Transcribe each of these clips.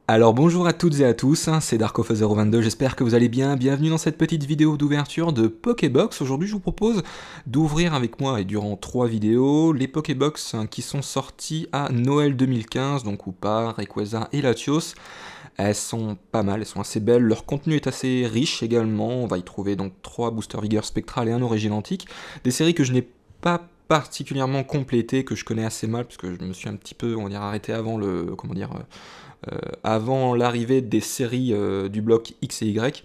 Alors bonjour à toutes et à tous, hein, c'est Darkof022, j'espère que vous allez bien, bienvenue dans cette petite vidéo d'ouverture de Pokébox. Aujourd'hui je vous propose d'ouvrir avec moi et durant 3 vidéos les Pokébox qui sont sortis à Noël 2015, donc Hoopa, Rayquaza et Latios. Elles sont pas mal, elles sont assez belles, leur contenu est assez riche également, on va y trouver donc 3 Booster Vigueur Spectral et un Origine Antique, des séries que je n'ai pas particulièrement complétées, que je connais assez mal, puisque je me suis un petit peu, on va dire, arrêté avant le, avant l'arrivée des séries du bloc X et Y.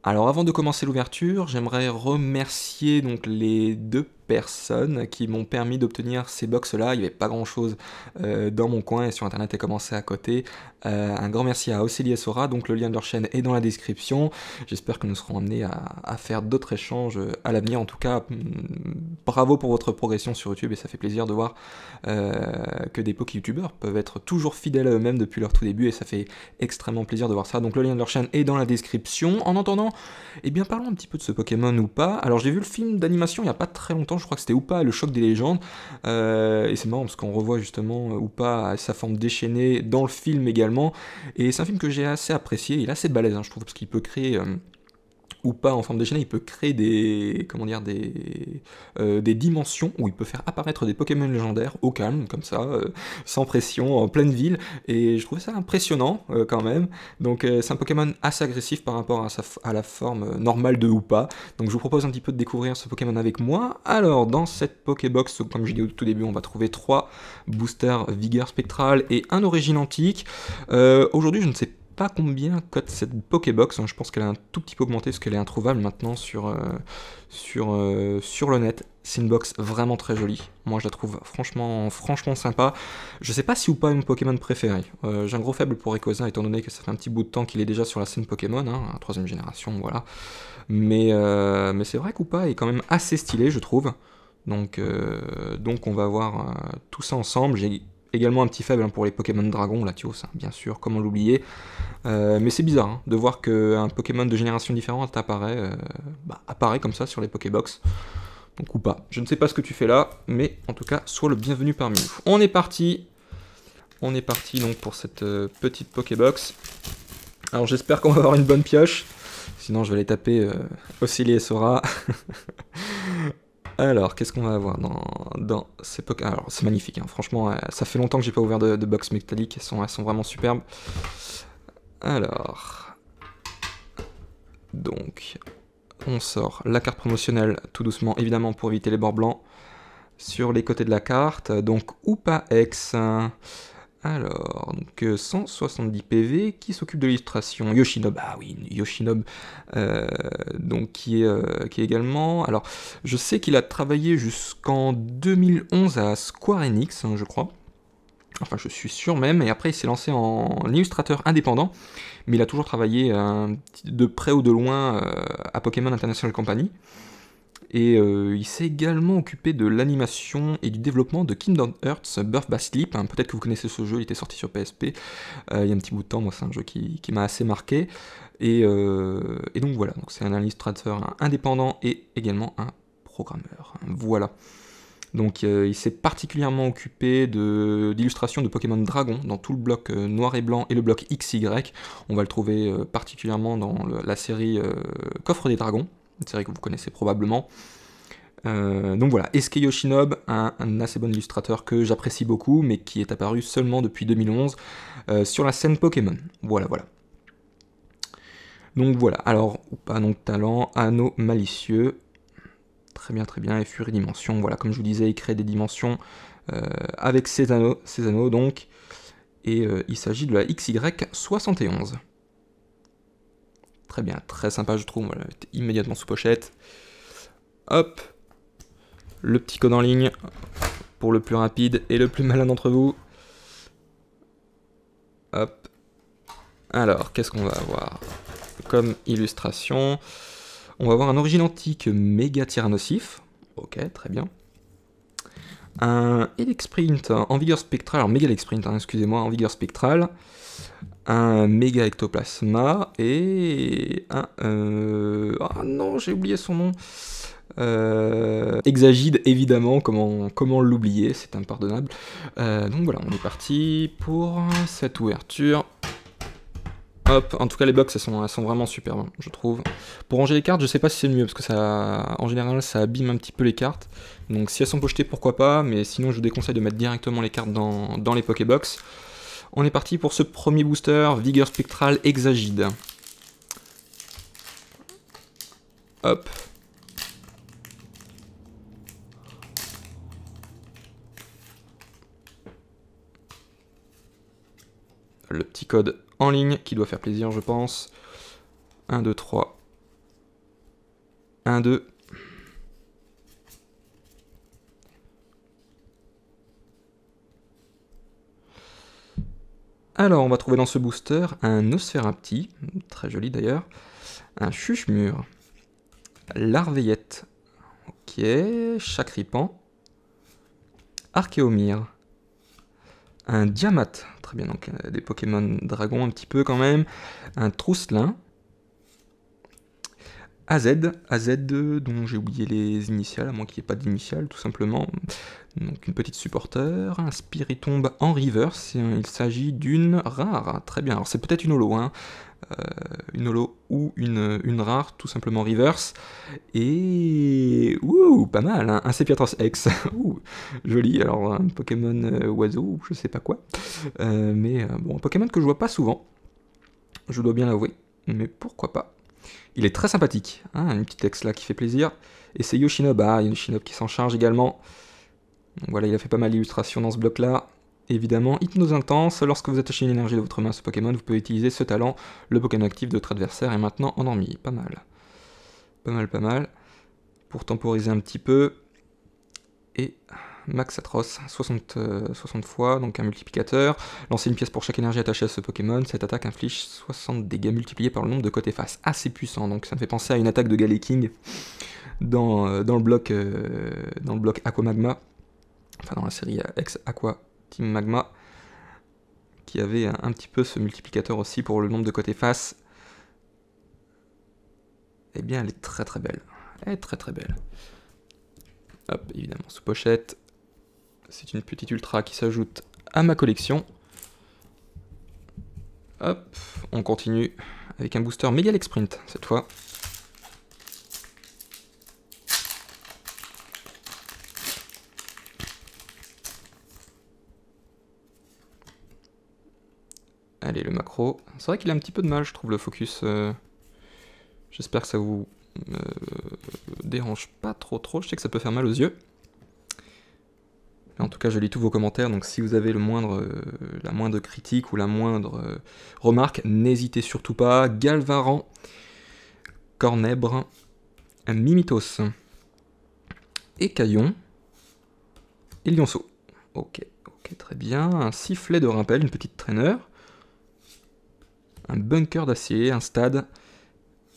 Alors avant de commencer l'ouverture, j'aimerais remercier donc les deux personnes qui m'ont permis d'obtenir ces box là. Il n'y avait pas grand chose dans mon coin et sur internet est commencé à côté. Un grand merci à Océlie et Sora, donc le lien de leur chaîne est dans la description. J'espère que nous serons amenés à faire d'autres échanges à l'avenir. En tout cas, bravo pour votre progression sur YouTube et ça fait plaisir de voir que des Poké-youtubeurs peuvent être toujours fidèles à eux-mêmes depuis leur tout début et ça fait extrêmement plaisir de voir ça. Donc le lien de leur chaîne est dans la description. En attendant, eh bien parlons un petit peu de ce Pokémon Hoopa. Alors j'ai vu le film d'animation il n'y a pas très longtemps, je crois que c'était Hoopa, le choc des légendes. Et c'est marrant parce qu'on revoit justement Hoopa à sa forme déchaînée dans le film également. Et c'est un film que j'ai assez apprécié, il est assez balèze je trouve, parce qu'il peut créer... ou pas en forme déchaînée, il peut créer des, comment dire, des dimensions où il peut faire apparaître des Pokémon légendaires au calme, comme ça, sans pression, en pleine ville, et je trouvais ça impressionnant quand même. Donc c'est un Pokémon assez agressif par rapport à la forme normale de Hoopa, donc je vous propose un petit peu de découvrir ce Pokémon avec moi. Alors dans cette Pokébox, comme je dis au tout début, on va trouver 3 boosters Vigueur Spectral et un Origine Antique. Aujourd'hui je ne sais pas combien cote cette Pokébox, je pense qu'elle a un tout petit peu augmenté parce qu'elle est introuvable maintenant sur le net. C'est une box vraiment très jolie, moi je la trouve franchement sympa. Je sais pas si ou pas mon Pokémon préféré, j'ai un gros faible pour Rayquaza étant donné que ça fait un petit bout de temps qu'il est déjà sur la scène Pokémon, hein, 3ème génération, voilà. Mais c'est vrai qu'Hoopa est quand même assez stylé je trouve, donc on va voir tout ça ensemble. J'ai également un petit faible pour les Pokémon Dragon, Latios, bien sûr, comment l'oublier. Mais c'est bizarre de voir qu'un Pokémon de génération différente apparaît comme ça sur les Pokébox. Donc ou pas. Je ne sais pas ce que tu fais là, mais en tout cas, sois le bienvenu parmi nous. On est parti donc pour cette petite Pokébox. Alors j'espère qu'on va avoir une bonne pioche. Sinon je vais aller taper Océlie et Sora. Alors, qu'est-ce qu'on va avoir dans ces Pokémon? Alors, c'est magnifique, franchement, ça fait longtemps que j'ai pas ouvert de box métallique, elles sont vraiment superbes. Alors, donc, on sort la carte promotionnelle tout doucement, évidemment pour éviter les bords blancs. Sur les côtés de la carte, donc Hoopa X. Alors, donc 170 PV, qui s'occupe de l'illustration? Yoshinobu, ah oui, Yoshinobu, donc qui est également... Alors, je sais qu'il a travaillé jusqu'en 2011 à Square Enix, je crois. Enfin, je suis sûr même, et après il s'est lancé en illustrateur indépendant, mais il a toujours travaillé de près ou de loin à Pokémon International Company. Et il s'est également occupé de l'animation et du développement de Kingdom Hearts Birth by Sleep. Peut-être que vous connaissez ce jeu, il était sorti sur PSP il y a un petit bout de temps, moi c'est un jeu qui m'a assez marqué. Et donc voilà, c'est un illustrateur indépendant et également un programmeur. Voilà. Donc il s'est particulièrement occupé d'illustration de Pokémon Dragon dans tout le bloc noir et blanc et le bloc XY. On va le trouver particulièrement dans la série Coffre des Dragons, une série que vous connaissez probablement. Donc voilà, Esuke Yoshinobu, un assez bon illustrateur que j'apprécie beaucoup, mais qui est apparu seulement depuis 2011 sur la scène Pokémon. Voilà. Donc voilà, alors, Hoopa, donc talent, anneau malicieux. Très bien, et Furie Dimension, voilà, comme je vous disais, il crée des dimensions avec ces anneaux donc, et il s'agit de la XY71. Très bien, très sympa je trouve, voilà, immédiatement sous pochette. Hop, le petit code en ligne, pour le plus rapide et le plus malin d'entre vous. Hop, alors, qu'est-ce qu'on va avoir comme illustration? On va avoir un Origine Antique méga tyrannosif. Ok, très bien. Un Elexprint en Vigueur Spectral, alors méga Elexprint, excusez-moi, en Vigueur Spectral. Un méga Ectoplasma et un... Ah non, j'ai oublié son nom. Exagide, évidemment, comment l'oublier, c'est impardonnable. Donc voilà, on est parti pour cette ouverture. Hop, en tout cas les box elles sont vraiment superbes, je trouve. Pour ranger les cartes, je sais pas si c'est le mieux, parce que ça, en général ça abîme un petit peu les cartes. Donc si elles sont pochetées, pourquoi pas, mais sinon je vous déconseille de mettre directement les cartes dans les Pokébox. On est parti pour ce premier booster, Vigueur Spectrale Hexagide. Hop. Le petit code en ligne qui doit faire plaisir, je pense. 1, 2, 3. 1, 2. Alors, on va trouver dans ce booster un Nosferapti, très joli d'ailleurs, un Chuchemur, Larveillette, ok, Chakripan, Archéomir, un Diamat, très bien, donc des Pokémon dragons un petit peu quand même, un Trousselin, AZ dont j'ai oublié les initiales, à moins qu'il n'y ait pas d'initiales tout simplement, donc une petite supporter, un Spiritomb en reverse, il s'agit d'une rare, très bien, alors c'est peut-être une holo, hein. Une holo ou une rare, tout simplement reverse, et ouh, pas mal, hein, un Sepiatros X, ouh, joli, alors un Pokémon oiseau, ou je sais pas quoi, mais bon, un Pokémon que je vois pas souvent, je dois bien l'avouer, mais pourquoi pas. Il est très sympathique, hein, une petite X là qui fait plaisir, et c'est Yoshinob, ah, Yoshinob qui s'en charge également, donc voilà, il a fait pas mal d'illustrations dans ce bloc là. Évidemment, hypnose intense, lorsque vous attachez une énergie de votre main à ce Pokémon, vous pouvez utiliser ce talent, le Pokémon actif de votre adversaire est maintenant endormi. Pas mal. Pas mal, pas mal. Pour temporiser un petit peu. Et Max Atroce, 60 fois, donc un multiplicateur. Lancez une pièce pour chaque énergie attachée à ce Pokémon, cette attaque inflige 60 dégâts multipliés par le nombre de côtés face. Assez puissant, donc ça me fait penser à une attaque de Galeking dans le bloc Aqua Magma. Enfin dans la série X Aqua Team Magma, qui avait un petit peu ce multiplicateur aussi pour le nombre de côtés face. Eh bien, elle est très très belle. Elle est très très belle. Hop, évidemment, sous pochette. C'est une petite ultra qui s'ajoute à ma collection. Hop, on continue avec un booster Megalex Sprint cette fois. Allez, le macro. C'est vrai qu'il a un petit peu de mal, je trouve, le focus. J'espère que ça vous dérange pas trop. Je sais que ça peut faire mal aux yeux. En tout cas, je lis tous vos commentaires, donc si vous avez la moindre critique ou la moindre remarque, n'hésitez surtout pas. Galvaran, Cornèbre, Mimitos, Écaillon et Lionceau. Ok, très bien. Un sifflet de rappel, une petite traîneur. Un bunker d'acier, un stade.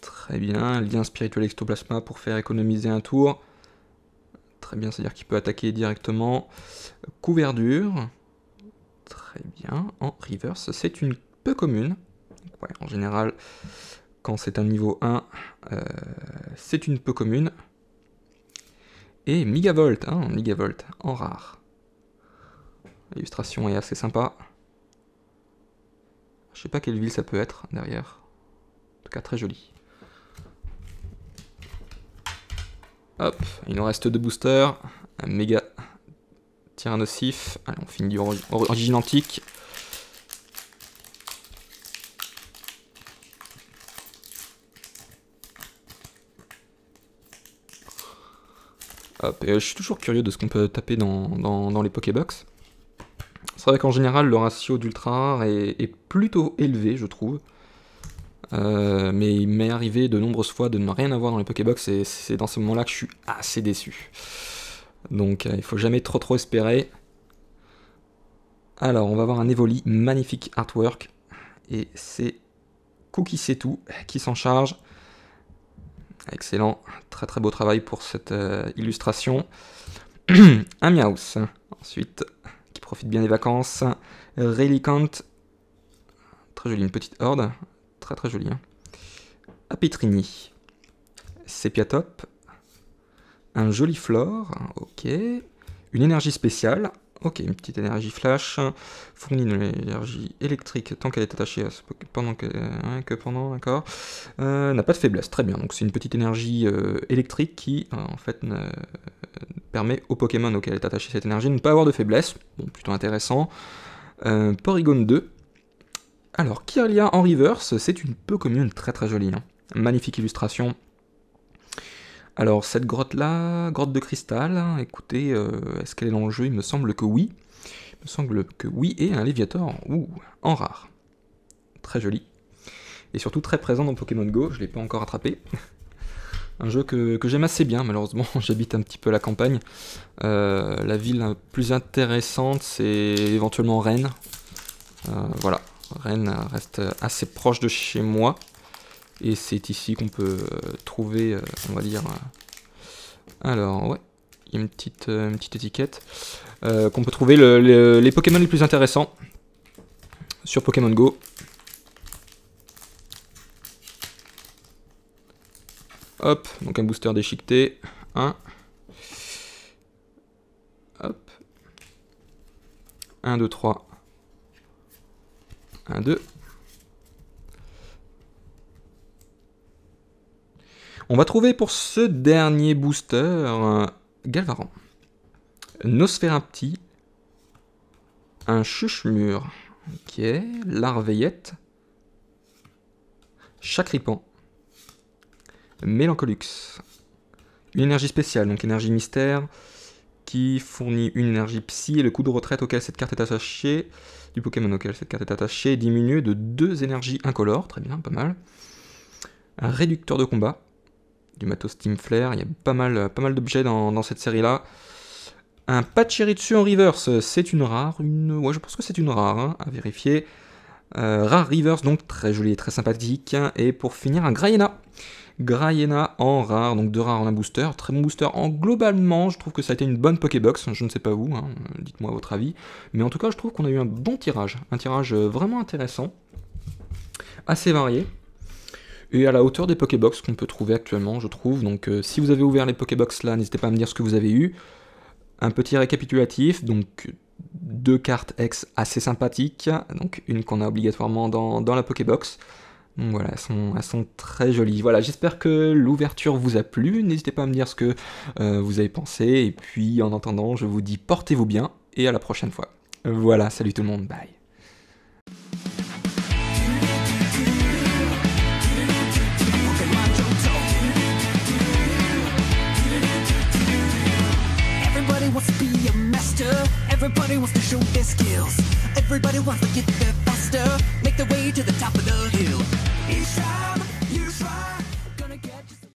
Très bien, un lien spirituel ectoplasma pour faire économiser un tour. Très bien, c'est-à-dire qu'il peut attaquer directement. Couverture. Très bien, en reverse, c'est une peu commune. Ouais, en général, quand c'est un niveau 1, c'est une peu commune. Et Megavolt, hein, Megavolt, en rare. L'illustration est assez sympa. Je sais pas quelle ville ça peut être derrière. En tout cas, très joli. Hop, il nous reste 2 boosters. Un méga Tyrannosif. Allez, on finit du origine antique. Hop, et je suis toujours curieux de ce qu'on peut taper dans les Pokébox. C'est vrai qu'en général, le ratio d'ultra rare est plutôt élevé, je trouve. Mais il m'est arrivé de nombreuses fois de ne rien avoir dans les Pokébox, et c'est dans ce moment-là que je suis assez déçu. Donc il faut jamais trop espérer. Alors, on va avoir un Evoli, magnifique artwork. Et c'est Cookie C'est Tout qui s'en charge. Excellent, très beau travail pour cette illustration. Un Meowth, ensuite, qui profite bien des vacances. Relicanth, très jolie, une petite horde, très jolie. Hein. Apitrini, Sepiatop, un joli Flore, ok. Une énergie spéciale, Ok, une petite énergie flash, fournit de l'énergie électrique tant qu'elle est attachée à ce pendant d'accord. N'a pas de faiblesse, très bien. Donc c'est une petite énergie électrique qui en fait permet au Pokémon auquel est attachée cette énergie de ne pas avoir de faiblesse. Bon, plutôt intéressant. Porygon 2. Alors, Kirlia en reverse, c'est une Pokémon très très jolie. Hein. Magnifique illustration. Alors, cette grotte-là, grotte de cristal, hein, écoutez, est-ce qu'elle est dans le jeu? Il me semble que oui. Il me semble que oui, et un Léviator, en rare. Très joli. Et surtout très présent dans Pokémon Go, je ne l'ai pas encore attrapé. Un jeu que j'aime assez bien, malheureusement, j'habite un petit peu à la campagne. La ville la plus intéressante, c'est éventuellement Rennes. Voilà, Rennes reste assez proche de chez moi. Et c'est ici qu'on peut trouver, on va dire... alors, ouais, il y a une petite étiquette. Qu'on peut trouver les Pokémon les plus intéressants sur Pokémon Go. Hop, donc un booster déchiqueté. 1. Hop. 1, 2, 3. 1, 2. On va trouver pour ce dernier booster Galvaran, Nosferapti, un Chuchemur, qui est Larveillette, Chacripan, Mélancolux, une énergie spéciale, donc énergie mystère, qui fournit une énergie psy et le coup de retraite auquel cette carte est attachée, du Pokémon auquel cette carte est attachée, diminue de 2 énergies incolores, très bien, pas mal. Un réducteur de combat, du matos Team Flare, il y a pas mal d'objets dans cette série-là. Un Pachirisu en reverse, c'est une rare, ouais je pense que c'est une rare, hein, à vérifier. Rare reverse, donc très joli et très sympathique. Et pour finir, un Graiena. Graiena en rare, donc 2 rares en un booster. Très bon booster. Globalement, je trouve que ça a été une bonne Pokébox. Je ne sais pas vous, hein, dites-moi votre avis. Mais en tout cas, je trouve qu'on a eu un bon tirage. Un tirage vraiment intéressant. Assez varié. Et à la hauteur des Pokébox qu'on peut trouver actuellement, je trouve. Donc si vous avez ouvert les Pokébox là, n'hésitez pas à me dire ce que vous avez eu. Un petit récapitulatif, donc 2 cartes X assez sympathiques, donc une qu'on a obligatoirement dans la Pokébox. Donc voilà, elles sont très jolies. Voilà, j'espère que l'ouverture vous a plu. N'hésitez pas à me dire ce que vous avez pensé. Et puis en attendant, je vous dis portez-vous bien et à la prochaine fois. Voilà, salut tout le monde, bye. Everybody wants to show their skills. Everybody wants to get there faster. Make their way to the top of